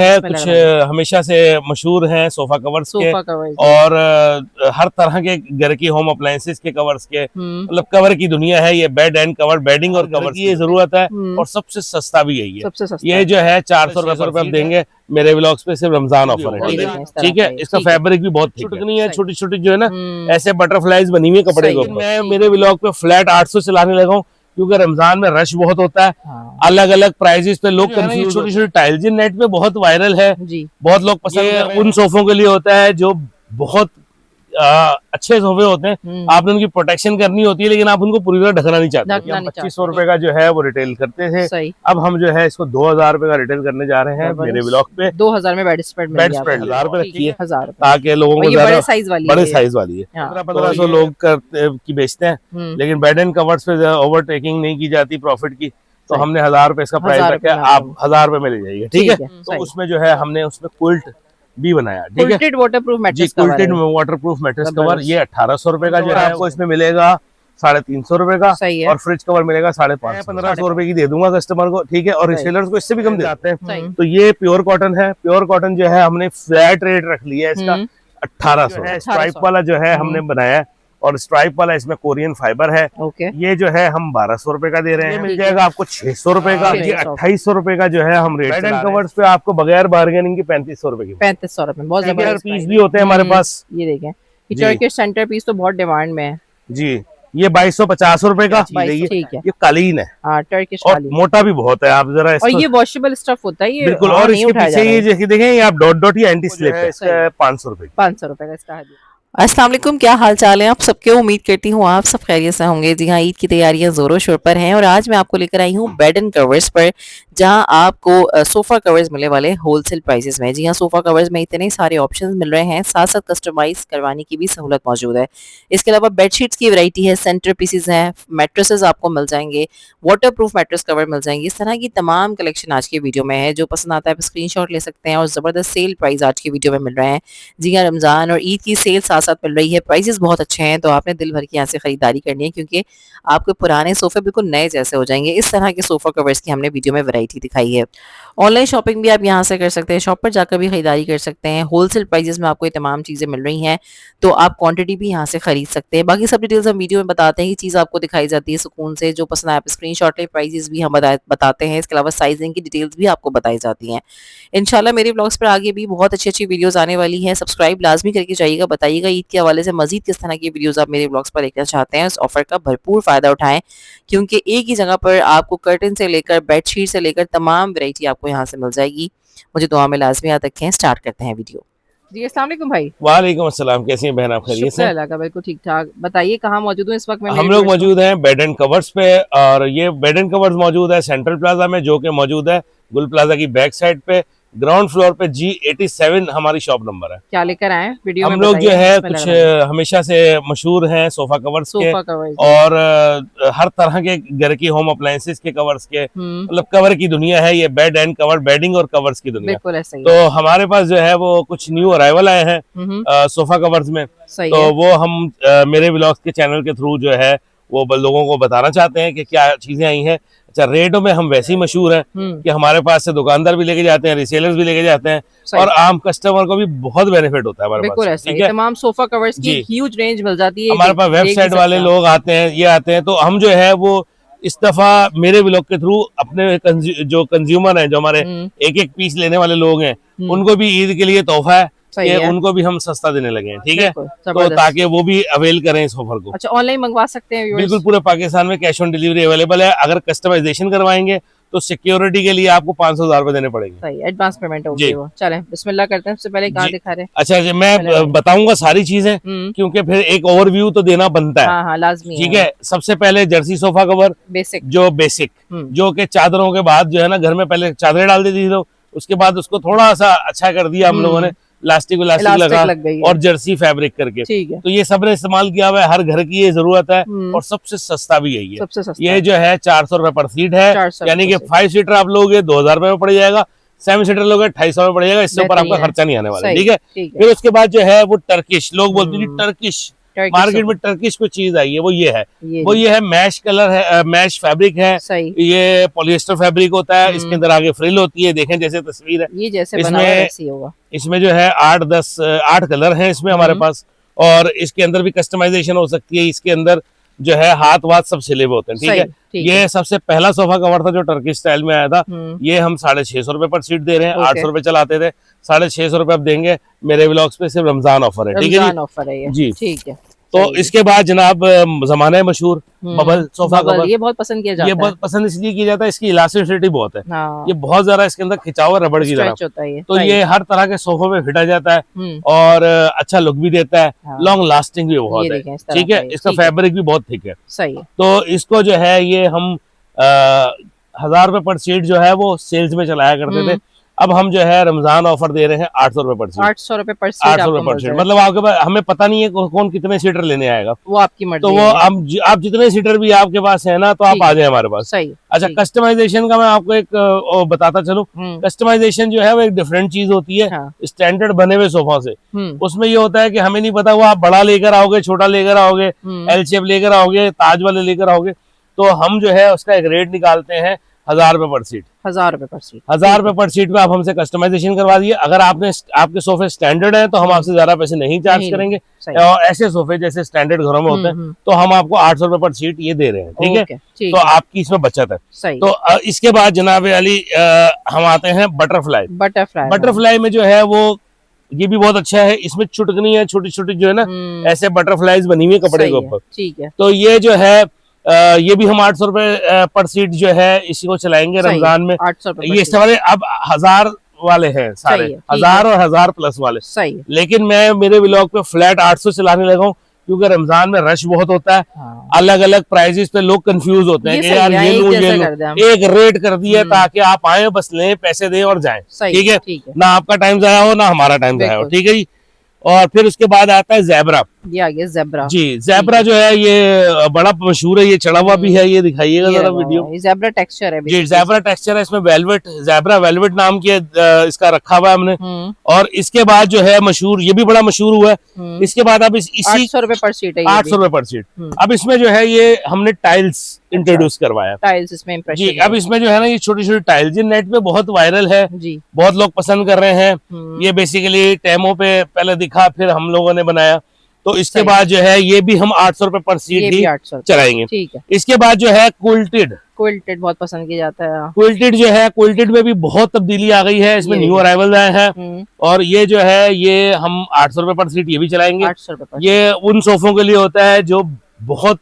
है कुछ हमेशा से मशहूर हैं सोफा कवर्स के और हर तरह के घर की होम अप्लायंसेस के कवर्स के, मतलब कवर की दुनिया है ये। बेड एंड कवर, बेडिंग और कवर की ये जरूरत है और सबसे सस्ता भी यही है। ये जो है 400 रुपए आप देंगे मेरे व्लॉग्स पे, सिर्फ रमजान ऑफर है, ठीक है। इसका फैब्रिक भी बहुत छुटकनी है, छोटी छोटी जो है ना ऐसे बटरफ्लाईज बनी हुई कपड़े को। मैं मेरे व्लॉग पे फ्लैट 800 चलाने लगा हूँ क्योंकि रमजान में रश बहुत होता है। अलग अलग प्राइजेस पे लोग कंफ्यूज। छोटी छोटी टाइल्स नेट पे बहुत वायरल है, बहुत लोग पसंद। उन सोफों के लिए होता है जो बहुत अच्छे सोफे होते हैं, आपने उनकी प्रोटेक्शन करनी होती है लेकिन आप उनको पूरी तरह ढकना नहीं चाहते। 2500 रुपए का जो है वो रिटेल करते थे, अब हम जो है इसको 2000 रुपए का रिटेल करने जा रहे हैं मेरे ब्लॉग पे। 2000 में बेड स्प्रेड 1000 रुपए रखी है ताकि लोगों को बड़े साइज वाली है। 1500 लोग की बेचते हैं लेकिन बेड एंड कवर्स पे ओवरटेकिंग नहीं की जाती प्रॉफिट की, तो हमने 1000 रुपए इसका प्राइस रखा है, आप 1000 रुपए में ले जाइए, ठीक है। तो उसमें जो है हमने उसमें क्विल्ट भी बनाया, ठीक है। Waterproof mattress cover, waterproof mattress cover, ये 1800 रुपए का जो है आपको इसमें मिलेगा 350 रुपए का, और फ्रिज कवर मिलेगा 550। 1500 रुपए की दे दूंगा कस्टमर को, ठीक है। और रिसेलर्स को इससे भी कम देते हैं। तो ये प्योर कॉटन है, प्योर कॉटन जो है हमने फ्लैट रेट रख लिया है इसका 1800। स्ट्राइप वाला जो है हमने बनाया है और स्ट्राइप वाला इसमें कोरियन फाइबर है। ये जो है हम 1200 रुपए का दे रहे हैं, मिल जाएगा आपको 600 रुपए का। ये 2800 रुपए का जो है हम रेट बेड एंड कवर्स पे आपको बगैर बार्गेनिंग की 3500 रुपए की। 3500 रुपए बहुत जबरदस्त पीस भी होते हैं हमारे पास। ये देखें टर्किश सेंटर पीस तो बहुत डिमांड में है जी। ये 2250 रुपए का ये कालीन है, टर्किश और मोटा भी बहुत है। आप जरा और ये वॉशेबल स्टफ होता है ये, बिल्कुल। और इसके पीछे ये देखें ये आप डॉट डॉट या एंटी स्लिप है, 500 रुपए 500 रुपए का इसका है। अस्सलाम वालेकुम, क्या हाल चाल है आप सबके। उम्मीद करती हूँ आप सब खैरियत से होंगे। जी हाँ, ईद की तैयारियां जोरों शोर पर हैं और आज मैं आपको लेकर आई हूँ बेड एंड कवर्स पर, जहां आपको सोफा कवर्स मिलने वाले होलसेल प्राइसेस में। जी हाँ, सोफा कवर्स में इतने सारे ऑप्शंस मिल रहे हैं, साथ साथ कस्टमाइज करवाने की भी सहूलत मौजूद है। इसके अलावा बेडशीट्स की वैरायटी है, सेंटर पीसेस हैं, मैट्रेसेस आपको मिल जाएंगे, वाटर प्रूफ मैट्रेस कवर मिल जाएंगे। इस तरह की तमाम कलेक्शन आज की वीडियो में है। जो पसंद आता है आप स्क्रीनशॉट ले सकते हैं। और ज़बरदस्त सेल प्राइस आज की वीडियो में मिल रहे हैं। जी हाँ, रमज़ान और ईद की सेल साथ साथ मिल रही है, प्राइसेस बहुत अच्छे हैं, तो आपने दिल भर के यहाँ से खरीदारी करनी है क्योंकि आपके पुराने सोफे बिल्कुल नए जैसे हो जाएंगे। इस तरह के सोफा कवर्स की हमने वीडियो में वैरायटी दिखाई है। ऑनलाइन शॉपिंग भी आप यहाँ से कर सकते हैं, शॉप पर जाकर भी खरीदारी कर सकते हैं। होलसेल प्राइसेस में आपको ये तमाम चीज़ें मिल रही हैं, तो आप क्वांटिटी भी यहाँ से खरीद सकते हैं। बाकी सब डिटेल्स हम वीडियो में बताते हैं, ये चीज़ आपको दिखाई जाती है सुकून से। जो पसंद आए आप स्क्रीनशॉट ले, प्राइसेस भी हम बताते हैं। इसके अलावा साइजिंग की डिटेल्स भी आपको बताई जाती हैं। इंशाल्लाह मेरे ब्लॉग्स पर आगे भी बहुत अच्छी अच्छी वीडियोस आने वाली हैं। सब्सक्राइब लाजमी करके जाइएगा। बताइएगा ईद के हवाले से मजीद किस तरह की वीडियोस आप मेरे ब्लॉग्स पर देखना चाहते हैं। इस ऑफर का भरपूर फायदा उठाएं क्योंकि एक ही जगह पर आपको कर्टन से लेकर बेडशीट से लेकर तमाम वैरायटी आपको यहाँ से मिल जाएगी। मुझे दुआ में लाजमी याद रखें। स्टार्ट करते हैं वीडियो। जी अस्सलाम वालेकुम भाई। वालेकुम अस्सलाम, कैसी हैं बहन आप? खैरियत से? अल्लाह का बिल्कुल ठीक ठाक। बताइए कहाँ मौजूद हूँ इस वक्त में? हम लोग मौजूद हैं बेड एंड कवर्स पे, और ये बेड एंड कवर्स मौजूद है सेंट्रल प्लाजा में, जो कि मौजूद है गुल प्लाजा की बैक साइड पे, ग्राउंड फ्लोर पे। G87 हमारी शॉप नंबर है। क्या लेकर आए वीडियो में? हम लोग जो है कुछ हमेशा से मशहूर हैं सोफा कवर्स के और हर तरह के घर की होम अप्लायंसेस के कवर्स के, मतलब कवर की दुनिया है ये। बेड एंड कवर, बेडिंग और कवर्स की दुनिया। तो हमारे पास जो है वो कुछ न्यू अराइवल आए हैं सोफा कवर्स में, तो वो हम मेरे व्लॉग्स के चैनल के थ्रू जो है वो लोगों को बताना चाहते हैं कि क्या चीजें आई हैं। अच्छा, रेटों में हम वैसे ही मशहूर हैं कि हमारे पास से दुकानदार भी लेके जाते हैं, रिसेलर्स भी लेके जाते हैं, और आम कस्टमर को भी बहुत बेनिफिट होता है हमारे पास। ठीक है, तमाम सोफा कवर्स की ह्यूज रेंज मिल जाती है। हमारे पास वेबसाइट वाले लोग आते हैं, ये आते हैं, तो हम जो है वो इस दफा मेरे व्लॉग के थ्रू अपने जो कंज्यूमर हैं, जो हमारे एक एक पीस लेने वाले लोग हैं, उनको भी ईद के लिए तोहफा है कि उनको भी हम सस्ता देने लगे हैं। ठीक है, तो ताकि वो भी अवेल करें इस ऑफर को। अच्छा, ऑनलाइन मंगवा सकते हैं? बिल्कुल, पूरे पाकिस्तान में कैश ऑन डिलीवरी अवेलेबल है। अगर कस्टमाइजेशन करवाएंगे तो सिक्योरिटी के लिए आपको 500,000 रुपए देने पड़ेंगे। सही, एडवांस पेमेंट होगी वो। चलें बिस्मिल्लाह करते हैं। सबसे पहले कहाँ दिखा रहे हैं? अच्छा जी, मैं बताऊंगा सारी चीजें क्योंकि फिर एक ओवरव्यू तो देना बनता है। हाँ, लाजमी। ठीक है, सबसे पहले जर्सी सोफा कवर बेसिक, जो कि चादरों के बाद जो है ना, घर में पहले चादरें डाल देती थी लोग, उसके बाद उसको थोड़ा सा अच्छा कर दिया हम लोगों ने, इलास्टिक लगा और जर्सी फैब्रिक करके। तो ये सबने इस्तेमाल किया हुआ है, हर घर की ये जरूरत है, और सबसे सस्ता भी यही है। ये जो है 400 रुपए पर सीट है, यानी कि 5 सीटर आप लोगे 2000 रुपए में पड़ जाएगा, 7 सीटर लोगे 250 में पड़ जाएगा। इससे ऊपर आपका खर्चा नहीं आने वाला। ठीक है, फिर उसके बाद जो है वो टर्किश, लोग बोलते हैं टर्किश मार्केट में टर्किश कुछ चीज आई है, वो ये है, ये वो ये है मैश कलर है, मैश फैब्रिक है, सही। ये पॉलिएस्टर फैब्रिक होता है, इसके अंदर आगे फ्रिल होती है, देखें जैसे तस्वीर है, ये जैसे बना हुआ है वैसे ही होगा। इसमें जो है 8 कलर हैं इसमें हमारे पास, और इसके अंदर भी कस्टमाइजेशन हो सकती है। इसके अंदर जो है हाथ वाथ सब सिले हुए होते हैं, ठीक है। ये सबसे पहला सोफा कवर था जो टर्किश स्टाइल में आया था, ये हम 650 रुपए पर सीट दे रहे हैं। 800 रुपए चलाते थे, 650 रुपए अब देंगे मेरे व्लॉग्स पे, सिर्फ रमजान ऑफर है, ठीक है रमजान ऑफर है ये, जी, ठीक है। तो इसके बाद जनाब जमाने मशहूर बबल सोफा कवर, ये बहुत पसंद किया जाता है। ये बहुत पसंद इसलिए किया जाता है, इसकी इलास्टिसिटी बहुत है, हाँ। ये बहुत ज्यादा इसके अंदर खिंचाव है रबड़ की तरह, तो ये हर तरह के सोफे में फिट आ जाता है और अच्छा लुक भी देता है, लॉन्ग लास्टिंग भी बहुत है, ठीक है। इसका फैब्रिक भी बहुत थिक है, सही है। तो इसको जो है ये हम 1000 रुपए पर सीट जो है वो सेल्स में चलाया करते थे, अब हम जो है रमजान ऑफर दे रहे हैं 800 रुपए पर सीट। 800 रुपए पर सीट, 800 रुपए पर सीट, मतलब आपके पास, हमें पता नहीं है कौन कितने सीटर लेने आएगा, वो आपकी मर्जी, तो वो आप जितने सीटर भी आपके पास है ना, तो आप आ जाए हमारे पास, सही। अच्छा, कस्टमाइजेशन का मैं आपको एक बताता चलूं, कस्टमाइजेशन जो है वो एक डिफरेंट चीज होती है स्टैंडर्ड बने हुए सोफा से। उसमें ये होता है कि हमें नहीं पता वो आप बड़ा लेकर आओगे, छोटा लेकर आओगे, एल शेप लेकर आओगे, ताज वाले लेकर आओगे, तो हम जो है उसका एक रेट निकालते हैं 1000 रुपए पर सीट। 1000 रुपए पर सीट, 1000 रुपए पर सीट में आप हमसे कस्टमाइजेशन करवा दिए। अगर आपके सोफे स्टैंडर्ड है तो हम आपसे ज्यादा पैसे नहीं चार्ज करेंगे, और ऐसे सोफे जैसे स्टैंडर्ड घरों में होते हैं तो हम आपको 800 रुपए पर सीट ये दे रहे हैं, ठीक है। तो आपकी इसमें बचत है। तो इसके बाद जनाब अली हम आते हैं बटरफ्लाई। बटरफ्लाई में जो है वो ये भी बहुत अच्छा है, इसमें चुटकनी है छोटी छोटी जो है ना, ऐसे बटरफ्लाईज बनी हुई है कपड़े के ऊपर, ठीक है। तो ये जो है ये भी हम 800 रुपए पर सीट जो है इसी को चलाएंगे रमजान में। 800 ये इस वाले अब 1000 वाले हैं सारे, 1000 और 1000 प्लस वाले, सही। लेकिन मैं मेरे व्लॉग पे फ्लैट 800 चलाने लगा हूँ, क्योंकि रमजान में रश बहुत होता है, अलग अलग प्राइजेस पे लोग कंफ्यूज होते हैं कि यार ये लूं एक रेट कर दिया ताकि आप आए बस लें, पैसे दें और जाएं, ठीक है, ना आपका टाइम जाया हो ना हमारा टाइम जाया हो, ठीक है जी। और फिर उसके बाद आता है ज़ेब्रा, ये आ गया ज़ेब्रा जी। ज़ेब्रा जो है ये बड़ा मशहूर है, ये चढ़ा हुआ भी है, ये दिखाइएगा जरा वीडियो। ज़ेब्रा टेक्सचर है जी, ज़ेब्रा टेक्सचर है, इसमें वेलवेट, ज़ेब्रा वेलवेट नाम की इसका रखा हुआ है हमने। और इसके बाद जो है मशहूर, ये भी बड़ा मशहूर हुआ है। इसके बाद अब इसी 800 रुपए पर सीट है, 800 रुपए पर सीट। अब इसमें जो है ये हमने टाइल्स इंट्रोड्यूस करवाया, टाइल्स इसमें जी। अब इसमें जो है ना ये छोटी छोटी टाइल्स, ये नेट पे बहुत वायरल है जी, बहुत लोग पसंद कर रहे हैं। ये बेसिकली टेमो पे पहले दिखा, फिर हम लोगों ने बनाया, तो इसके बाद जो है ये भी हम 800 रुपए पर सीट ही चलाएंगे, ठीक है। इसके बाद जो है क्विल्टेड बहुत पसंद किया जाता है। क्विल्टेड जो है, क्विल्टेड में भी बहुत तब्दीली आ गई है, इसमें न्यू अराइवल आए हैं, और ये जो है ये हम 800 रुपए पर सीट ये भी चलाएंगे। 800 रुपए ये उन सोफों के लिए होता है जो बहुत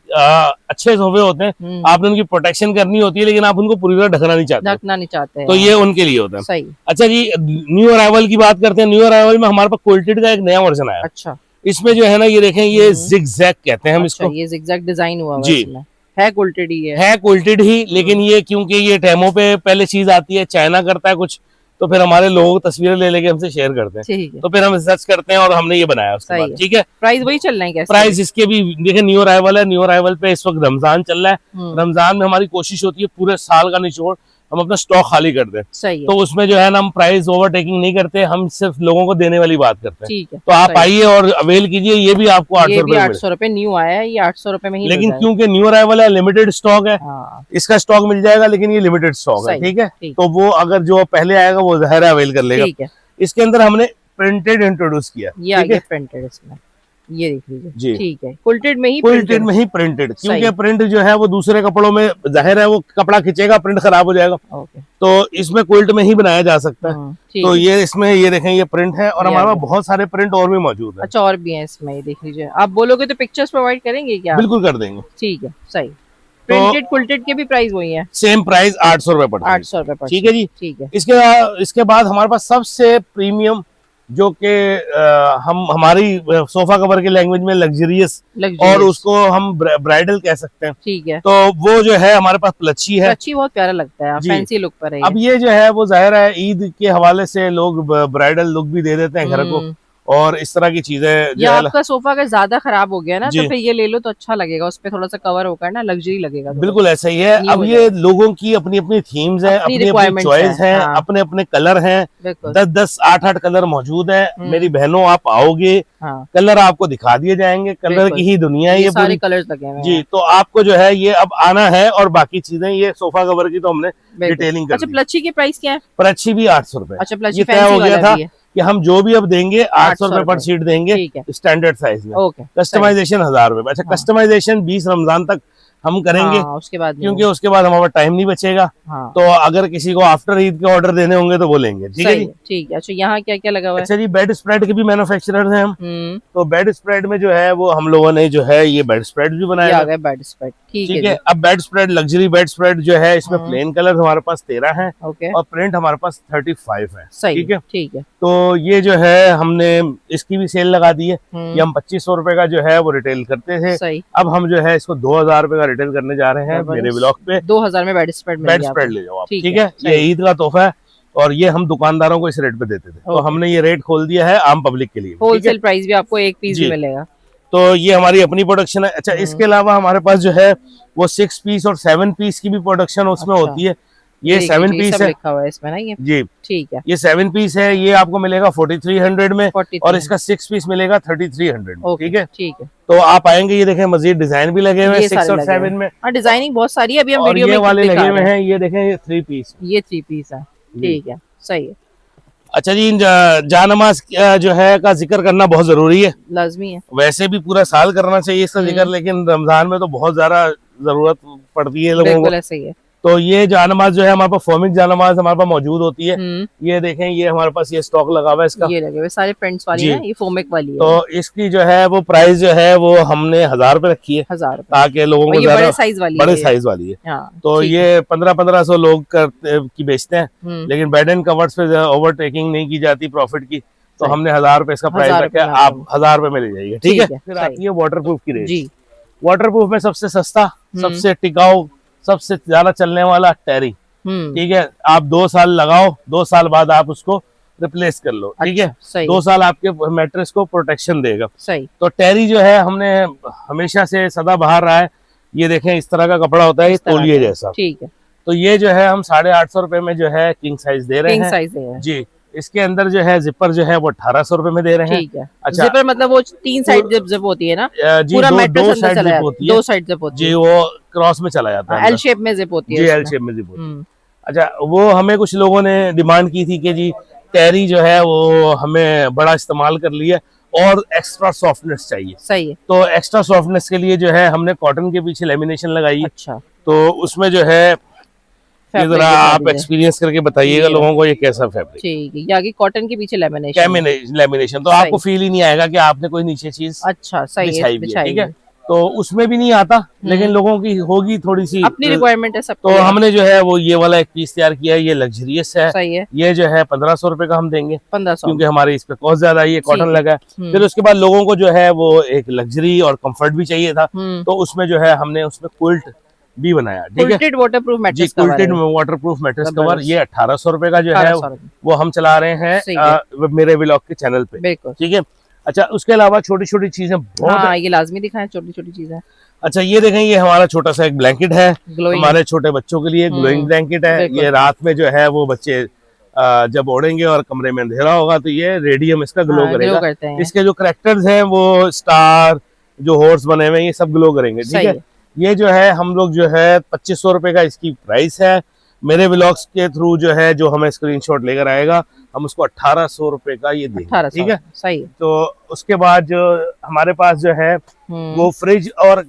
अच्छे सोफे होते हैं, आपने उनकी प्रोटेक्शन करनी होती है लेकिन आप उनको पूरी तरह ढकना नहीं चाहते, तो ये उनके लिए होता है, सही। अच्छा जी, न्यू अराइवल की बात करते हैं। न्यू अराइवल में हमारे पास क्विल्टेड का एक नया वर्जन आया, अच्छा। इसमें जो है ना ये देखें, ये जिगजैग कहते हैं हम इसको, ये जिगजैग डिजाइन हुआ जी, है क्विल्टेड ही है क्विल्टेड ही, लेकिन ये क्योंकि ये टेमो पे पहले चीज आती है, चाइना करता है कुछ, तो फिर हमारे लोग तस्वीरें ले लेके हमसे शेयर करते हैं, तो फिर हम सर्च करते हैं और हमने ये बनाया उसके बाद, ठीक है। प्राइस वही चल रहा है, प्राइस इसके भी देखिए, न्यू अराइवल है, न्यू अराइवल पे इस वक्त रमजान चल रहा है। रमजान में हमारी कोशिश होती है पूरे साल का निचोड़ हम अपना स्टॉक खाली कर दें, तो उसमें जो है ना हम प्राइस ओवरटेकिंग नहीं करते, हम सिर्फ लोगों को देने वाली बात करते हैं, ठीक है। तो आप आइए और अवेल कीजिए, ये भी आपको 800 रुपए न्यू आया है, ये 800 रुपए में ही, लेकिन क्योंकि न्यू अराइवल है, लिमिटेड स्टॉक है, इसका स्टॉक मिल जाएगा लेकिन ये लिमिटेड स्टॉक है, ठीक है। तो वो अगर जो पहले आएगा वो ज़ाहिर है अवेल कर लेगा। इसके अंदर हमने प्रिंटेड इंट्रोड्यूस किया, प्रिंटेड इसमें, ये देख लीजिए, ठीक है। क्विल्टेड में ही प्रिंटेड, क्योंकि प्रिंट जो है वो दूसरे कपड़ों में जाहिर है वो कपड़ा खींचेगा, प्रिंट खराब हो जाएगा, तो इसमें क्विल्ट में ही बनाया जा सकता है। तो ये इसमें ये देखें, ये प्रिंट है, और हमारे पास बहुत सारे प्रिंट और भी मौजूद है। अच्छा, और भी है इसमें, ये देख लीजिए। आप बोलोगे तो पिक्चर्स प्रोवाइड करेंगे क्या? बिल्कुल कर देंगे, ठीक है, सही। प्रिंटेड क्विल्टेड के भी प्राइस वही है, सेम प्राइस 800 रुपए पड़ता है, 800 रुपए, ठीक है जी, ठीक है। इसके बाद हमारे पास सबसे प्रीमियम, जो कि हम हमारी सोफा कवर के लैंग्वेज में लग्जरियस, और उसको हम ब्राइडल कह सकते हैं, ठीक है। तो वो जो है हमारे पास प्लची है, प्लची बहुत प्यारा लगता है, फैंसी लुक पर है। अब ये जो है वो जाहिर है ईद के हवाले से लोग ब्राइडल लुक भी दे देते हैं घर को, और इस तरह की चीजें या जो है आपका सोफा अगर ज्यादा खराब हो गया ना जी। तो फिर ये ले लो तो अच्छा लगेगा, उस पे थोड़ा सा कवर होकर ना लग्जरी लगेगा थोड़ा। बिल्कुल ऐसा ही है। नहीं अब हो ये लोगों की अपनी अपनी थीम्स हैं, अपनी अपनी अपनी requirements चॉइस है, है, हाँ। अपने अपने कलर हैं। बिल्कुल 10-10, 8-8 कलर मौजूद है। हम्म। मेरी बहनों आप आओगे, हाँ कलर आपको दिखा दिए जाएंगे, कलर बिल्कुल। की ही दुनिया है ये ये सारे पूरी। कलर्स लगे हुए जी, हैं। तो आपको जो है ये अब आना है, और बाकी चीजें ये सोफा कवर की तो हमने बिल्कुल। डिटेलिंग कर अच्छा दी। प्लची की प्राइस क्या है? पर अच्छी भी 800 रुपए। अच्छा प्लची ये तय फैंसी हो गया वाला था भी है। कि हम जो भी अब देंगे 800 रुपए पर रुपए। सीट देंगे, ठीक है स्टैंडर्ड साइज में। ओके कस्टमाइजेशन 1000 रुपए। अच्छा हाँ। कस्टमाइजेशन 20 रमजान तक हम करेंगे, हाँ, उसके बाद नहीं क्योंकि होगा। उसके बाद हमारा टाइम नहीं बचेगा। हाँ तो अगर किसी को आफ्टर ईद के ऑर्डर देने होंगे तो बोलेंगे, ठीक है सही जी। है ठीक है। अच्छा यहाँ क्या क्या लगा हुआ है? अच्छा जी, बेड स्प्रेड के भी मैन्युफैक्चरर हैं हम। हम्म, तो बेड स्प्रेड में जो है वो हम लोगों ने जो है ये बेड स्प्रेड भी ये बनाया आ है। गए बेड स्प्रेड, ठीक ठीक है है। जी। अब bed spread, luxury bed spread जो है, इसमें हाँ। प्लेन कलर हमारे पास 13 है, ओके और प्रिंट हमारे पास 35 है। सही ठीक है। ठीक है। तो ये जो है हमने इसकी भी सेल लगा दी है। ये हम 2500 रुपए का जो है वो रिटेल करते थे, सही अब हम जो है इसको 2000 रुपए का रिटेल करने जा रहे हैं मेरे ब्लॉग पे। 2000 में बेड स्प्रेड मिल बेड गया स्प्रेड आपको। ले जाओ आप, ठीक ठीक है, है। सही। ये ईद का तोहफा है, और ये हम दुकानदारों को इस रेट पे देते थे, तो ओके। हमने ये रेट खोल दिया है आम पब्लिक के लिए, ठीक है। होलसेल प्राइस भी आपको एक पीस जी। भी मिलेगा। तो ये हमारी अपनी प्रोडक्शन है। अच्छा इसके अलावा हमारे पास जो है वो 6 पीस और 7 पीस की भी प्रोडक्शन उसमें अच्छा। होती है। ये देखिए 7 जी, पीस सब है लिखा हुआ है इसमें ना ये। जी। ठीक है ये 7 पीस है, ये आपको मिलेगा 4300 में, 4300 और इसका 6 पीस मिलेगा 3300 में, ओके ठीक है। ठीक है। तो आप आएंगे, ये देखें मजीद डिजाइन भी लगे हुए हैं ये 6 सारे और लगे हुए 7 हैं। में, हाँ डिजाइनिंग बहुत सारी है, अभी हम और वीडियो ये में वाले दिखा लगे हुए रहे हैं, ये देखें ये 3 पीस। ये 3 पीस है, ठीक है सही है। अच्छा जी, जानमाज जो है का जिक्र करना बहुत जरूरी है, लाजमी है। वैसे भी पूरा साल करना चाहिए इसका जिक्र, लेकिन रमजान में तो बहुत ज्यादा जरूरत पड़ती है लोगों को। बिल्कुल ऐसे ही है। तो ये जानमाज जो है हमारे पास फॉर्मिक जानमाज हमारे पास मौजूद होती है। हम्म, ये देखें, ये हमारे पास ये स्टॉक लगा हुआ है इसका। ये लगे हुए सारे प्रिंट्स वाली जी। ना, ये फोमिक वाली है। तो इसकी जो है वो प्राइस जो है वो हमने 1000 रुपए रखी है, 1000 रुपए। ताकि लोगों और को ये बड़े ज्यादा साइज वाली बड़े है। साइज वाली है। हाँ, तो ठीक ये 1500 लोग की बेचते हैं, है। लेकिन बेड एंड कवर्स पे ओवरटेकिंग नहीं की जाती प्रॉफिट की, तो सही। हमने 1000 रुपए इसका प्राइस 1000 रखा है। रुपए में आप 1000 रुपए में ले जाइए, ठीक है। ठीक है, फिर सही। आती है वाटरप्रूफ की रेंज। जी वाटरप्रूफ में सबसे सस्ता, सबसे टिकाऊ, सबसे ज्यादा चलने वाला टेरी, ठीक है। आप 2 साल लगाओ, 2 साल बाद आप उसको रिप्लेस कर लो, ठीक है। अच्छा, सही 2 साल आपके मैट्रेस को प्रोटेक्शन देगा। सही। तो टेरी जो है हमने हमेशा से सदा बाहर रहा है। ये देखें इस तरह का कपड़ा होता है, ये इस तरह तौलिए का, जैसा। ठीक है। तो ये जो है हम 850 रुपए में जो है किंग साइज दे रहे किंग हैं साइज है जी। इसके अंदर जो है जिपर जो है वो 1800 रुपए में दे रहे हैं। ठीक है। अच्छा। जिपर मतलब वो 3 साइड जिप होती है ना, जी, पूरा दो मैट्रेस अंदर साइड चला जिप जाता होती है, है 2 साइड जिप होती जी, है। वो क्रॉस में चला जाता है एल शेप में जिप होती है जी, एल उसमें। शेप में जिप होती है। अच्छा, वो हमें कुछ लोगों ने डिमांड की थी कि जी टेरी जो है वो हमें बड़ा इस्तेमाल कर लिया और एक्स्ट्रा सॉफ्टनेस चाहिए। सही है। तो एक्स्ट्रा सॉफ्टनेस के लिए जो है हमने कॉटन के पीछे लेमिनेशन लगाई है। अच्छा, तो उसमें जो है ये फैब्रिक जरा दिखा आप दीजिए। एक्सपीरियंस करके बताइएगा ये लोगों को ये कैसा फैब्रिक। ठीक है, ये आगे कॉटन के पीछे लेमिनेशन है। लेमिनेशन तो सही। आपको फील ही नहीं आएगा कि आपने कोई नीचे चीज अच्छा सही है, बिछाई भी है, बिछाई ठीक है। है। तो उसमें भी नहीं आता, लेकिन लोगों की होगी थोड़ी सी अपनी रिक्वायरमेंट है सबकी। तो हमने जो है वो ये वाला एक पीस तैयार किया है। ये लग्जरियस है, सही है। ये जो है 1500 रुपए का हम देंगे, 1500 क्योंकि हमारे इस पे कॉस्ट ज्यादा है, ये कॉटन ठीक है। लगा है। फिर उसके बाद लोगों को जो है वो एक लग्जरी और कंफर्ट भी चाहिए था, तो उसमें जो है हमने उसमें क्विल्ट भी बनाया, ठीक है। क्विल्टेड वाटरप्रूफ जी, मैट्रेस कवर क्विल्टेड है। वाटरप्रूफ मैट्रेस कवर, जबरदस्त। ये 1800 रुपए का जो है 1800 रुपए। वो हम चला रहे सही हैं मेरे व्लॉग के चैनल पे, बिल्कुल। ठीक है। अच्छा, उसके अलावा छोटी छोटी चीजें बहुत हाँ, ये लाजमी दिखाएं, छोटी छोटी चीजें। अच्छा, ये देखें, ये हमारा छोटा सा एक ब्लैंकेट है, ग्लोइंग। हमारे छोटे बच्चों के लिए ग्लोइंग ब्लैंकेट है। बिल्कुल। ये रात में जो है वो बच्चे जब ओढ़ेंगे और कमरे में अंधेरा होगा तो ये रेडियम इसका ग्लो हाँ, करेगा। ग्लो करते हैं। इसके जो करेक्टर्स हैं वो स्टार, जो हॉर्स बने हुए हैं, ये सब ग्लो करेंगे, ठीक सही है। है। ये जो है हम लोग जो है 2500 रुपए का इसकी प्राइस है। मेरे व्लॉग्स के थ्रू जो है जो हमें स्क्रीनशॉट लेकर आएगा, हम उसको 1800 रुपए का ये देंगे, 1800 ठीक है। सही है। तो उसके बाद जो हमारे पास जो है वो फ्रिज और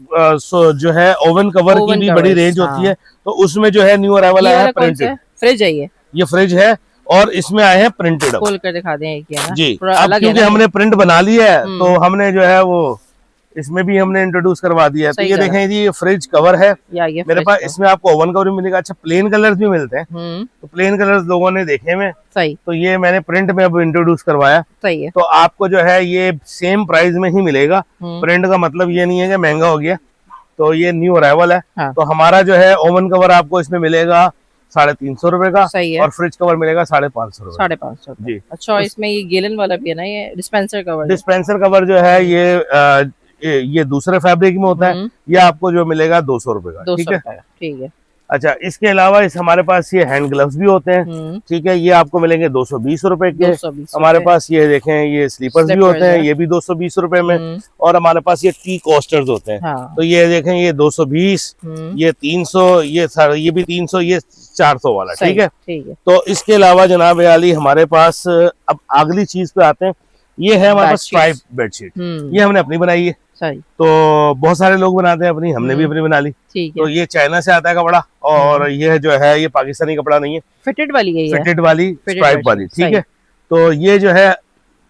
जो है ओवन कवर की ओवन भी बड़ी कवर्स, रेंज होती हाँ। है। तो उसमें जो है न्यू अराइवल ये आया वाला है कौन सा प्रिंटेड, है? फ्रिज है ये फ्रिज है, और इसमें आए हैं प्रिंटेड खोल कर दिखा दें एक ये ना, जी। थोड़ा अब अलग है क्योंकि ना हमने प्रिंट बना लिया है, तो हमने जो है वो इसमें भी हमने इंट्रोड्यूस करवा दिया है। तो सही ये करा। देखें जी, ये फ्रिज कवर है या ये मेरे फ्रिज पास। का। इसमें आपको ओवन कवर भी मिलेगा। अच्छा, प्लेन कलर्स भी मिलते हैं, तो प्लेन कलर्स लोगों ने देखे में, सही तो ये मैंने प्रिंट में अब इंट्रोड्यूस करवाया। सही है। तो आपको जो है ये सेम प्राइस में ही मिलेगा। प्रिंट का मतलब ये नहीं है कि महंगा हो गया, तो ये न्यू अराइवल है। हाँ। तो हमारा जो है ओवन कवर आपको इसमें मिलेगा 350 रुपए का, सही है। और फ्रिज कवर मिलेगा 550 रुपए। 550 जी। अच्छा, और इसमें ये गेलन वाला भी है ना, ये डिस्पेंसर कवर? डिस्पेंसर कवर जो है ये दूसरे फैब्रिक में होता है, ये आपको जो मिलेगा 200 रुपए का। 200 ठीक है, ठीक है। अच्छा, इसके अलावा हमारे पास ये हैंड ग्लव्स भी होते हैं। ठीक है, ये आपको मिलेंगे 220 रुपए के। 220 हमारे पास ये देखें, ये स्लीपर्स भी होते हैं, ये भी 220 रुपए में। और हमारे पास ये टी कोस्टर्स होते हैं। हाँ। तो ये देखें, ये 220, ये 300, ये भी 300, ये 400 वाला। ठीक है, तो इसके अलावा जनाब आली हमारे पास अब अगली चीज पे आते हैं। ये है हमारे पास स्ट्राइप बेडशीट। ये हमने अपनी बनाई है। तो बहुत सारे लोग बनाते हैं अपनी, हमने भी अपनी बना ली। तो ये चाइना से आता है कपड़ा, और ये जो है ये पाकिस्तानी कपड़ा नहीं है, फिटेड वाली है, फिटेड वाली स्ट्राइप वाली। ठीक है, तो ये जो है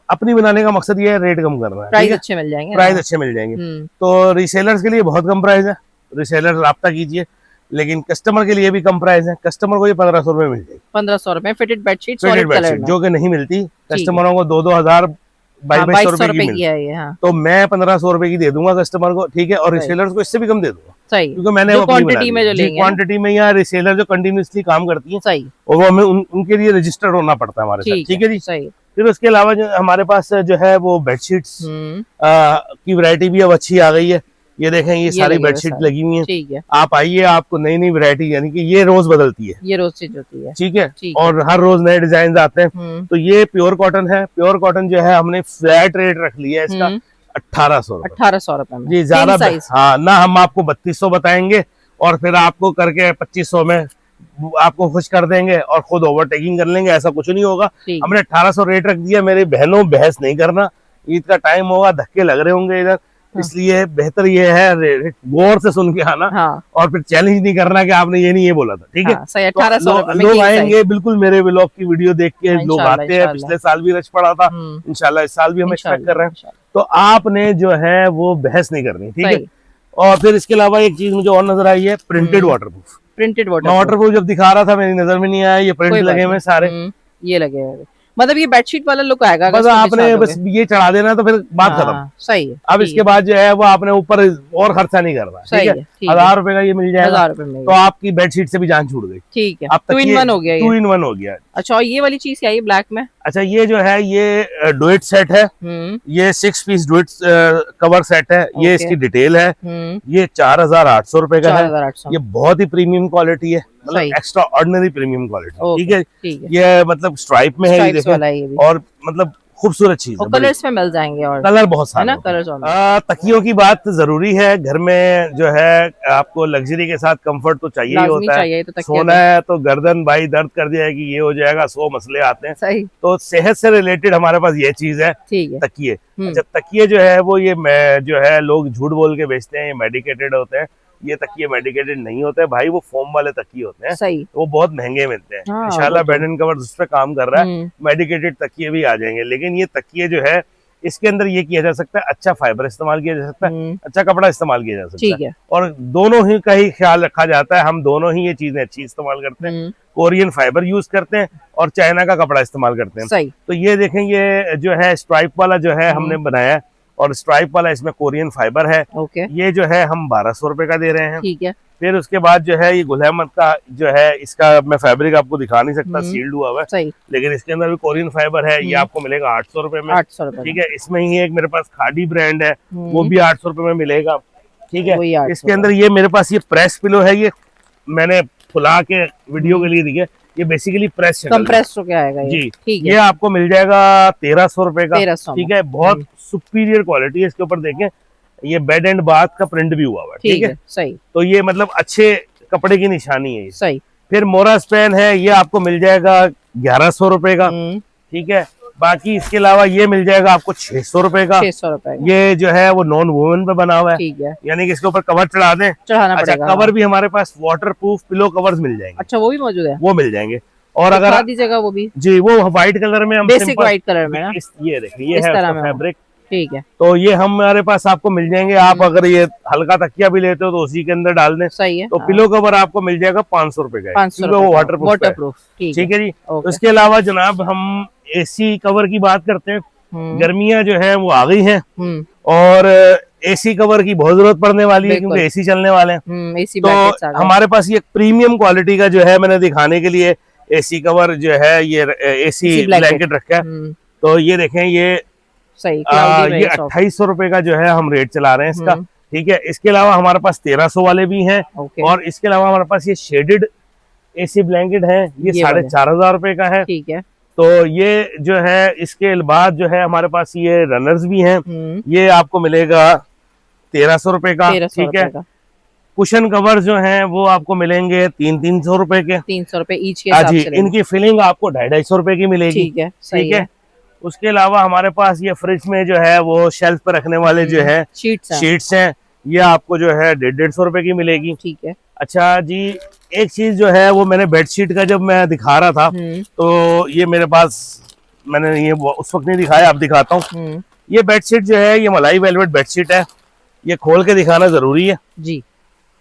अपनी बनाने का मकसद ये है रेट कम करना है। प्राइस अच्छे मिल जाएंगे, प्राइस अच्छे मिल जाएंगे। तो रिसेलर्स के लिए बहुत कम प्राइस है, रिसेलर राब्ता कीजिए। लेकिन कस्टमर के लिए भी कम प्राइस है, कस्टमर को ये 1500 रुपए मिल जाएगी। 1500 रुपए फिटेड बेडशीट, जो कि नहीं मिलती कस्टमरों को, 2-2000 2200 रुपए की है। हाँ। तो मैं 1500 रुपए की दे दूंगा कस्टमर को। ठीक है, और रिसेलर्स को इससे भी कम दे दूंगा। सही, क्योंकि मैंने क्वांटिटी में जो लेंगे, क्वांटिटी में, या रिसेलर जो कंटिन्यूअसली काम करती है, सही, और वो हमें उनके लिए रजिस्टर्ड होना पड़ता है हमारे साथ। ठीक है जी, सही। फिर उसके अलावा जो हमारे पास जो है वो बेडशीट्स की वैरायटी भी अब अच्छी आ गई है। ये देखें, ये सारी बेडशीट लगी हुई है। ठीक है, आप आइए, आपको नई नई वैरायटी, यानी कि ये रोज बदलती है, ये रोज चेंज होती है। ठीक है, और हर रोज नए डिजाइन आते हैं। तो ये प्योर कॉटन है। प्योर कॉटन जो है हमने फ्लैट रेट रख लिया है इसका 1800 रुपए में जी, ज्यादा। हाँ ना, हम आपको 3200 बताएंगे और फिर आपको करके 2500 में आपको खुश कर देंगे और खुद ओवरटेकिंग कर लेंगे, ऐसा कुछ नहीं होगा। हमने 1800 रेट रख दिया। मेरे बहनों, बहस नहीं करना, ईद का टाइम होगा, धक्के लग रहे होंगे इधर, इसलिए बेहतर ये है गौर से सुन के आना। हाँ। और फिर चैलेंज नहीं करना कि आपने ये नहीं ये बोला था। ठीक है, हाँ, 1800 लोग आएंगे बिल्कुल, मेरे व्लॉग की वीडियो देख के लोग आते हैं। पिछले साल भी रश पड़ा था, इंशाल्लाह इस साल भी हम एक्सपेक्ट कर रहे हैं। तो आपने जो है वो बहस नहीं करनी। ठीक है, और फिर इसके अलावा एक चीज मुझे और नजर आई है, प्रिंटेड वाटरप्रूफ। वाटरप्रूफ जब दिखा रहा था मेरी नजर में नहीं आया, ये प्रिंट लगे हुए सारे, ये लगे हुए, मतलब ये बेडशीट वाला लुक आएगा। बस आपने बस ये चढ़ा देना तो फिर बात खत्म। सही है। अब इसके बाद जो है वो आपने ऊपर और खर्चा नहीं करना। ठीक है, 1000 रुपए का ये मिल जाएगा। 1000 रुपए में तो आपकी बेडशीट से भी जान छूट गई। ठीक है, 2 in 1 हो गया, 2 in 1 हो गया। अच्छा, और ये वाली चीज क्या है ब्लैक में? अच्छा, ये जो है ये डुएट सेट है। ये 6 पीस डुएट कवर सेट है। ये इसकी डिटेल है। ये 4800 रुपए का है। ये बहुत ही प्रीमियम क्वालिटी है, मतलब एक्स्ट्रा ऑर्डिनरी प्रीमियम क्वालिटी। ठीक है, ये मतलब स्ट्राइप में है, ये देखें, और मतलब खूबसूरत चीज है। कलर्स में मिल जाएंगे, और कलर बहुत सारे हैं। तकियों की बात जरूरी है, घर में जो है आपको लग्जरी के साथ कंफर्ट तो चाहिए ही होता है। तो सोना है तो गर्दन भाई दर्द कर जाएगी, ये हो जाएगा, 100 मसले आते हैं। सही। तो सेहत से रिलेटेड हमारे पास ये चीज है, तकिए। अच्छा, तकिए जो है वो ये जो है लोग झूठ बोल के बेचते हैं, ये मेडिकेटेड होते हैं। ये तकिए मेडिकेटेड नहीं होते हैं भाई, वो फोम वाले तकिए होते हैं। सही। वो बहुत महंगे मिलते हैं। इंशाल्लाह बेड एंड कवर्स उस पे काम कर रहा है, मेडिकेटेड तकिए भी आ जाएंगे। लेकिन ये तकिए जो है इसके अंदर ये किया जा सकता है, अच्छा फाइबर इस्तेमाल किया जा सकता है, अच्छा कपड़ा इस्तेमाल किया जा सकता है, और दोनों ही का ही ख्याल रखा जाता है। हम दोनों ही ये चीजें अच्छी इस्तेमाल करते हैं। कोरियन फाइबर यूज करते हैं और चाइना का कपड़ा इस्तेमाल करते हैं। सही। तो ये देखें, ये जो है स्ट्राइप वाला जो है हमने बनाया है, और स्ट्राइप वाला इसमें कोरियन फाइबर है। ये जो है हम 1200 रुपए का दे रहे हैं। ठीक है। फिर उसके बाद जो है ये गुल अहमद का जो है, इसका मैं फैब्रिक आपको दिखा नहीं सकता, सील्ड हुआ हुआ है, लेकिन इसके अंदर भी कोरियन फाइबर है। ये आपको मिलेगा 800 रुपए में। 800 रुपए। ठीक है, इसमें ही एक मेरे पास खादी ब्रांड है, वो भी 800 रुपए में मिलेगा। ठीक है, इसके अंदर ये मेरे पास ये प्रेस पिलो है, ये मैंने फुला के वीडियो के लिए दिखे, ये बेसिकली प्रेस कंप्रेस हो गया आएगा जी। ठीक है, ये आपको मिल जाएगा 1300 रुपए का। 1300। ठीक है, बहुत सुपीरियर क्वालिटी है। इसके ऊपर देखें, ये बेड एंड बाथ का प्रिंट भी हुआ हुआ है। ठीक है, सही। तो ये मतलब अच्छे कपड़े की निशानी है। सही। फिर मोरा स्पैन है, ये आपको मिल जाएगा 1100 रुपए का। ठीक है, बाकी इसके अलावा ये मिल जाएगा आपको 600 रुपए का। 600 रुपए। ये जो है वो नॉन वुमेन पे बना हुआ है। ठीक है, यानी कि इसके ऊपर कवर चढ़ा दें, चढ़ाना पड़ेगा। कवर भी हमारे पास वाटर प्रूफ पिलो कवर्स मिल जाएंगे। अच्छा, वो भी मौजूद है, वो मिल जाएंगे। और अगर आप दीजिएगा वो भी जी, वो व्हाइट कलर में, हम बेसिक व्हाइट कलर में ना, ये देखिए, ये है फैब्रिक। ठीक है, तो ये हमारे पास आपको मिल जाएंगे। आप अगर ये हल्का तकिया भी लेते हो तो उसी के अंदर डाल दें। सही है। तो पिलो कवर आपको मिल जाएगा 500 रुपए का, 500 वाटर प्रूफ। ठीक है जी। उसके अलावा जनाब हम एसी कवर की बात करते हैं। गर्मियां जो है वो आ गई हैं, और एसी कवर की बहुत जरूरत पड़ने वाली है क्योंकि एसी चलने वाले हैं। एसी तो हमारे पास ये प्रीमियम क्वालिटी का जो है मैंने दिखाने के लिए एसी कवर जो है ये एसी ब्लैंकेट रखा है। तो ये देखें ये सही ये 2800 रुपए का जो है हम रेट चला रहे हैं इसका। ठीक है, इसके अलावा हमारे पास 1300 वाले भी हैं और इसके अलावा हमारे पास ये शेडेड एसी ब्लैंकेट है, ये 4500 रुपए का है। ठीक है, तो ये जो है इसके बाद जो है हमारे पास ये रनर्स भी हैं, ये आपको मिलेगा 1300 रुपए का। ठीक है, कुशन कवर जो हैं वो आपको मिलेंगे 300 रुपए के, 300 रुपए ईच के हिसाब से। इनकी फिलिंग आपको 250 रुपए की मिलेगी। ठीक है, ठीक है। उसके अलावा हमारे पास ये फ्रिज में जो है वो शेल्फ पर रखने वाले जो है शीट्स हैं, ये आपको जो है 150 रुपए की मिलेगी। ठीक है। अच्छा जी, एक चीज जो है वो मैंने बेडशीट का जब मैं दिखा रहा था तो ये मेरे पास मैंने ये उस वक्त नहीं दिखाया, अब दिखाता हूँ। ये बेडशीट जो है ये मलाई वेलवेट बेडशीट है, ये खोल के दिखाना जरूरी है जी,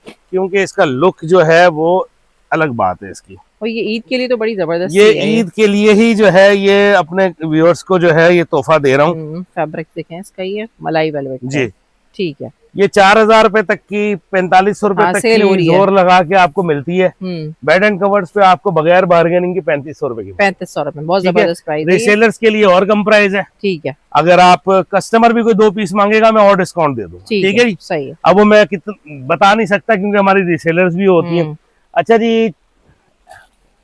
क्योंकि इसका लुक जो है वो अलग बात है इसकी। और ये ईद के लिए तो बड़ी जबरदस्त ये ईद के लिए ही जो है ये अपने व्यूअर्स को जो है ये तोहफा दे रहा हूँ। फैब्रिक देखें इसका, ये मलाई वेलवेट जी। ठीक है, ये 4000 रुपए तक की 4500 रुपए तक की जोर लगा के आपको मिलती है। बेड एंड कवर्स पे आपको बगैर बार्गेनिंग की 3500 रुपए की। 3500 रुपए, बहुत जबरदस्त प्राइस है। रीसेलर्स के लिए और कम प्राइस है। ठीक है, अगर आप कस्टमर भी कोई 2 पीस मांगेगा मैं और डिस्काउंट दे दूँ। ठीक है जी, सही है। अब वो मैं बता नहीं सकता क्योंकि हमारी रीसेलर्स भी होती है। अच्छा जी,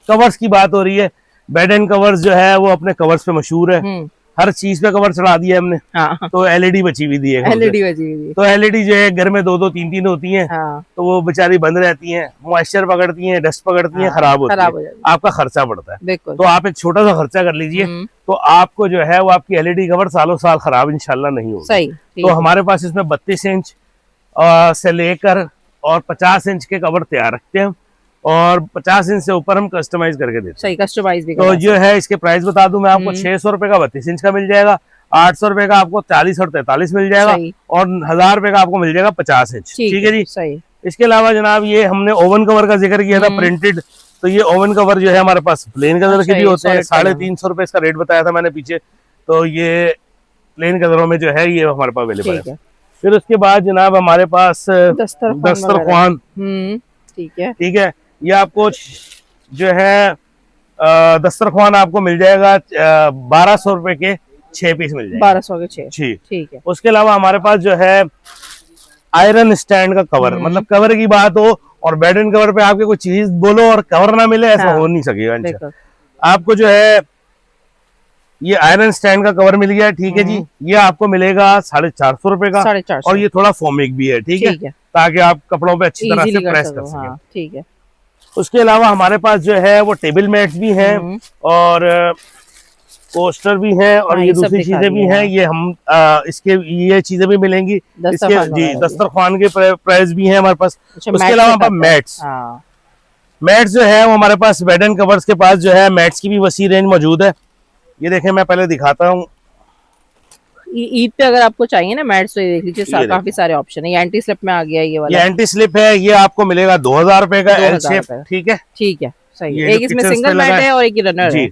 कवर्स की बात हो रही है। बेड एंड कवर्स जो है वो अपने कवर्स पे मशहूर है, हर चीज पे कवर चढ़ा दिया हमने। हाँ। तो एलईडी बची हुई दी है, एलईडी बची हुई है। तो एलईडी जो है घर में 2-2 3-3 होती हैं। हाँ। तो वो बेचारी बंद रहती हैं, मॉइस्चर पकड़ती हैं, डस्ट पकड़ती हैं, खराब होती है, आपका खर्चा बढ़ता है। तो आप एक छोटा सा खर्चा कर लीजिए तो आपको जो है वो आपकी एलईडी कवर सालों साल खराब इंशाल्लाह नहीं होगी। सही। तो हमारे पास इसमें 32 इंच से लेकर और 50 इंच के कवर तैयार रखते हैं और 50 इंच से ऊपर हम कस्टमाइज करके देते हैं। सही, कस्टमाइज भी। तो जो है इसके प्राइस बता दूं मैं आपको, 600 रुपए का 32 इंच का मिल जाएगा, 800 रुपए का आपको 40 और 43 मिल जाएगा और 1000 रुपए का आपको मिल जाएगा 50 इंच। ठीक है जी, सही। इसके अलावा जनाब ये हमने ओवन कवर का जिक्र किया था प्रिंटेड, तो ये ओवन कवर जो है हमारे पास प्लेन कलर के भी होते हैं। 350 रुपए इसका रेट बताया था मैंने पीछे, तो ये प्लेन कलरों में जो है ये हमारे पास अवेलेबल है। फिर उसके बाद जनाब हमारे पास दस्तरख्वान। ठीक है, ठीक है, ये आपको जो है दस्तरख्वान आपको मिल जाएगा 1200 रुपए के 6 पीस मिल जाएगा। 1200 के 6। ठीक है। उसके अलावा हमारे पास जो है आयरन स्टैंड का कवर, मतलब कवर की बात हो और बेड एंड कवर पे आपके कोई चीज बोलो और कवर ना मिले, ऐसा हो नहीं सकेगा। आपको जो है ये आयरन स्टैंड का कवर मिल गया। ठीक है जी, ये आपको मिलेगा 450 रुपए का, और ये थोड़ा फोमिक भी है। ठीक है, ताकि आप कपड़ों पे अच्छी तरह से प्रेस कर सकें। ठीक है। उसके अलावा हमारे पास जो है वो टेबल मैट्स भी हैं और कोस्टर भी हैं और ये दूसरी चीजें भी हैं। ये हम इसके ये चीजें भी मिलेंगी इसके जी, दस्तरख्वान के प्राइस भी हैं हमारे पास। उसके अलावा मैट्स जो है वो हमारे पास बेड एंड कवर्स के पास जो है मैट्स की भी वसी रेंज मौजूद है। ये देखें, मैं पहले दिखाता हूँ। ईद पे अगर आपको चाहिए ना मैट्स, तो ये देख लीजिए काफी सारे ऑप्शन है। ये एंटी स्लिप में आ गया ये वाला, ये एंटी स्लिप है, ये आपको मिलेगा 2000 रुपए का एल शेप। ठीक है, ठीक है, सही है। एक इसमें सिंगल मैट है और एक रनर है।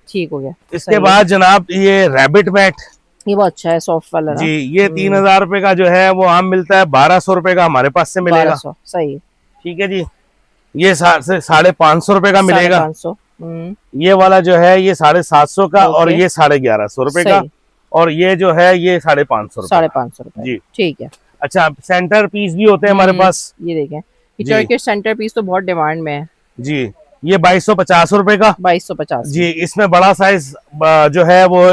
ठीक हो गया। इसके बाद जनाब ये रैबिट मैट, ये बहुत अच्छा है, सॉफ्ट वाला जी। ये 3000 रुपए का जो है वो आम मिलता है, 1200 रुपए का हमारे पास से मिलेगा। सही है। ठीक है जी, ये 550 रुपए का मिलेगा। 550। ये वाला जो है ये 750 का और ये 1150 रुपए का, और ये जो है ये 550 रुपए जी। ठीक है। अच्छा, सेंटर पीस भी होते हैं हमारे पास। ये देखें, टर्किश सेंटर पीस तो बहुत डिमांड में है जी। ये 2250 रुपए का, 2250 जी। इसमें बड़ा साइज जो है वो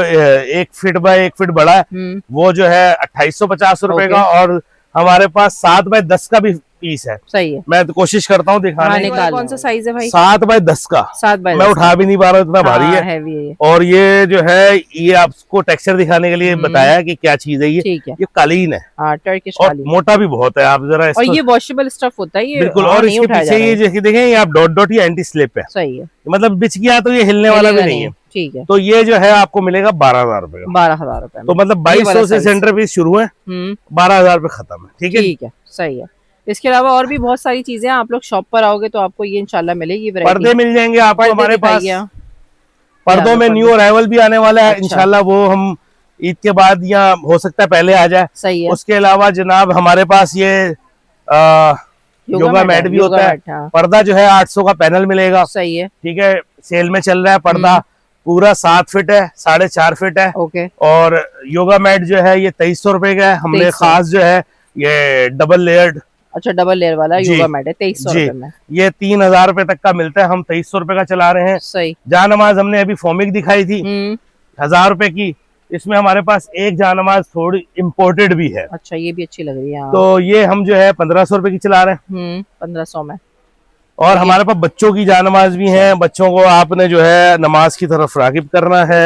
1 फीट बाय 1 फीट बड़ा है, वो जो है 2850 रुपए का, और हमारे पास 7 बाय 10 का भी पीस है। सही है। मैं तो कोशिश करता हूँ दिखाने का। कौन सा साइज है भाई? 7 बाय 10 का। 7 बाय 10 मैं उठा भी नहीं पा रहा, इतना भारी है। हैवी है। और ये जो है ये आपको टेक्सचर दिखाने के लिए बताया कि क्या चीज है ये। ठीक है। ये कालीन है, टर्किश और कालीन, मोटा भी बहुत है। आप जरा और ये वॉशेबल स्टफ होता है ये, बिल्कुल। और इसके पीछे ये देखें, ये आप डॉट डॉट, ये एंटी स्लिप है। सही है, मतलब बिछ गया तो ये हिलने वाला भी नहीं है। ठीक है। तो ये जो है आपको मिलेगा 12000 रुपए का। 12000 रुपए। तो मतलब 2200 से सेंटर पीस शुरू है, 12000 रुपए खत्म है। ठीक है, ठीक है, सही है। इसके अलावा और भी बहुत सारी चीजें, आप लोग शॉप पर आओगे तो आपको ये इंशाल्लाह मिलेगी। पर्दे मिल जाएंगे आपको हमारे पास। पर्दों में न्यू अराइवल भी आने वाला है इंशाल्लाह, वो हम ईद के बाद या हो सकता है पहले आ जाए। सही है। उसके अलावा जनाब हमारे पास ये योगा मैट भी होता है। हाँ। पर्दा जो है 800 का पैनल मिलेगा। सही है। ठीक है, सेल में चल रहा है पर्दा, पूरा 7 फीट है, 4.5 फीट है। ओके। और योगा मैट जो है ये 2300 रुपए का है। हमने 2300। खास जो है ये डबल लेयर्ड, अच्छा डबल लेयर वाला जी, योगा मैट है 2300 जी, रुपए में। ये 3000 रुपए तक का मिलता है, हम 2300 रुपए का चला रहे हैं। सही। जानमाज हमने अभी फोमिक दिखाई थी 1000 रुपए की, इसमें हमारे पास एक जानमाज थोड़ी इम्पोर्टेड भी है। अच्छा ये भी अच्छी लग रही है। हाँ। तो ये हम जो है 1500 रुपए की चला रहे हैं। 1500 में। और हमारे पास बच्चों की जानमाज भी हैं। बच्चों को आपने जो है नमाज की तरफ रागिब करना है,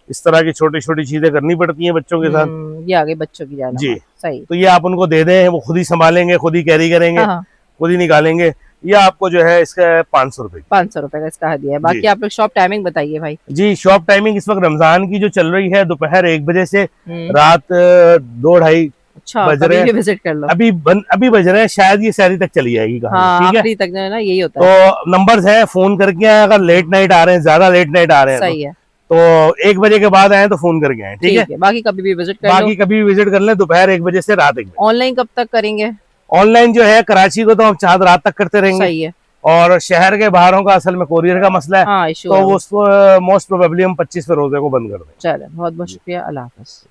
इस तरह की छोटी छोटी चीजें करनी पड़ती हैं बच्चों के साथ। ये आगे बच्चों की जानमाज। जी। सही। तो ये आप उनको दे दें, वो खुद ही संभालेंगे, खुद ही कैरी करेंगे, हाँ। खुद ही निकालेंगे। ये आपको जो है इसका 500 रुपए। 500 रुपए का इसका हदिया है। बाकी आप लोग शॉप टाइमिंग बताइए भाई। जी, शॉप टाइमिंग इस वक्त रमजान की जो चल रही है दोपहर 1 बजे से रात 2-2:30 अच्छा, बज रहे हैं। विजिट कर लो। अभी बज रहे हैं, शायद ये शहरी तक चली जाएगी कहानी। हाँ, ठीक है, आखिरी तक जो है ना यही होता है। तो नंबर्स है, फोन करके आए। अगर लेट नाइट आ रहे हैं, ज्यादा लेट नाइट आ रहे हैं, सही है, तो 1 बजे के बाद आए तो फोन करके आए। ठीक है, बाकी कभी भी विजिट कर लो। बाकी कभी भी विजिट कर लें, दोपहर 1 बजे से रात 1 बजे। ऑनलाइन कब तक करेंगे? ऑनलाइन जो है कराची को तो हम चाहत रात तक करते रहेंगे। सही है। और शहर के बाहरों का असल में कोरियर का मसला है। हाँ, इशू तो है। उसको मोस्ट प्रोबेबली हम 25 रोजे को बंद कर दें। चलो, बहुत बहुत शुक्रिया। अल्लाह हाफ़िज़।